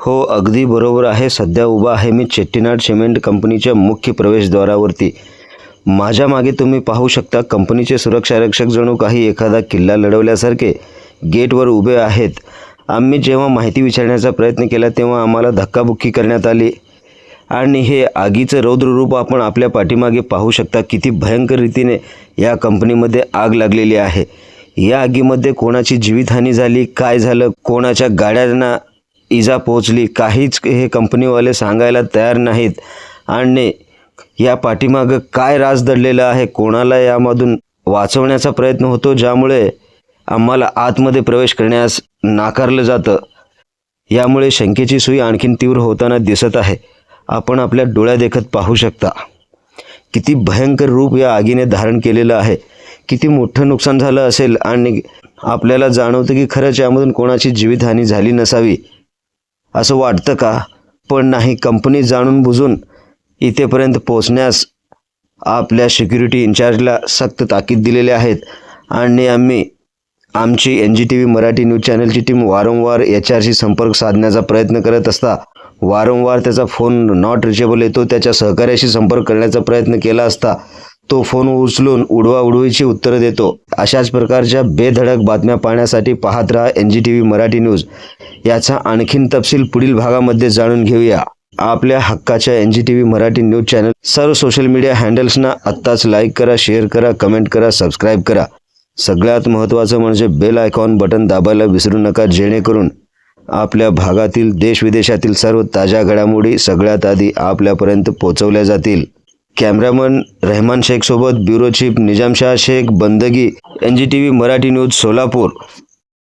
हो, अगदी बरोबर आहे. सध्या उभा आहे मी चेट्टीनाड सिमेंट कंपनीच्या मुख्य प्रवेशद्वारावरती. माझ्या मागे तुम्ही पाहू शकता कंपनीचे सुरक्षारक्षक जणू काही एखादा किल्ला लढवल्यासारखे गेटवर उभे आहेत. आम्ही जेव्हा माहिती विचारण्याचा प्रयत्न केला तेव्हा आम्हाला धक्काबुक्की करण्यात आली आणि हे आगीचं रौद्र रूप आपण आपल्या पाठीमागे पाहू शकता. किती भयंकर रीतीने या कंपनीमध्ये आग लागलेली आहे. या आगीमध्ये कोणाची जीवितहानी झाली, काय झालं, कोणाच्या गाड्यांना इजा पोहोचली, काहीच हे कंपनीवाले सांगायला तयार नाहीत. आणि या पाठीमागं काय राज दडलेलं आहे, कोणाला यामधून वाचवण्याचा प्रयत्न होतो ज्यामुळे आम्हाला आतमध्ये प्रवेश करण्यास नाकारलं जातं. यामुळे शंकेची सुई आणखीन तीव्र होताना दिसत आहे. आपण आपल्या डोळ्यादेखत पाहू शकता किती भयंकर रूप या आगीने धारण केलेलं आहे. किती मोठं नुकसान झालं असेल आणि आपल्याला जाणवतं की खरंच यामधून कोणाची जीवितहानी झाली नसावी असं वाटतं का? पण नाही. कंपनी जाणून बुजून इथेपर्यंत पोहोचण्यास आपल्या सिक्युरिटी इन्चार्जला सक्त ताकीद दिलेले आहेत आणि आम्ही आमची NGTV मराठी न्यूज चॅनलची टीम वारंवार HRशी संपर्क साधण्याचा प्रयत्न करत असता वारंवार त्याचा फोन नॉट रिचेबल येतो. त्याच्या सहकार्याशी संपर्क करण्याचा प्रयत्न केला असता तो फोन उचलून उडवाउडवीची उत्तरं देतो. अशाच प्रकारच्या बेधडक बातम्या पाहण्यासाठी पाहत राहा NGTV मराठी न्यूज. याचा आणखीन तपशील पुढील भागामध्ये जाणून घेऊया. आपल्या हक्काच्या NGTV मराठी न्यूज चॅनल सर्व सोशल मीडिया हँडल्सना आत्ताच लाईक करा, शेअर करा, कमेंट करा, सबस्क्राईब करा. सगळ्यात महत्त्वाचं म्हणजे बेल आयकॉन बटन दाबायला विसरू नका, जेणेकरून आपल्या भागातील देशविदेशातील सर्व ताज्या घडामोडी सगळ्यात आधी आपल्यापर्यंत पोहोचवल्या जातील. कॅमेरामन रहमान शेख सोबत ब्युरो चीफ निजामशाह शेख, बंदगी, NGTV मराठी न्यूज, सोलापूर.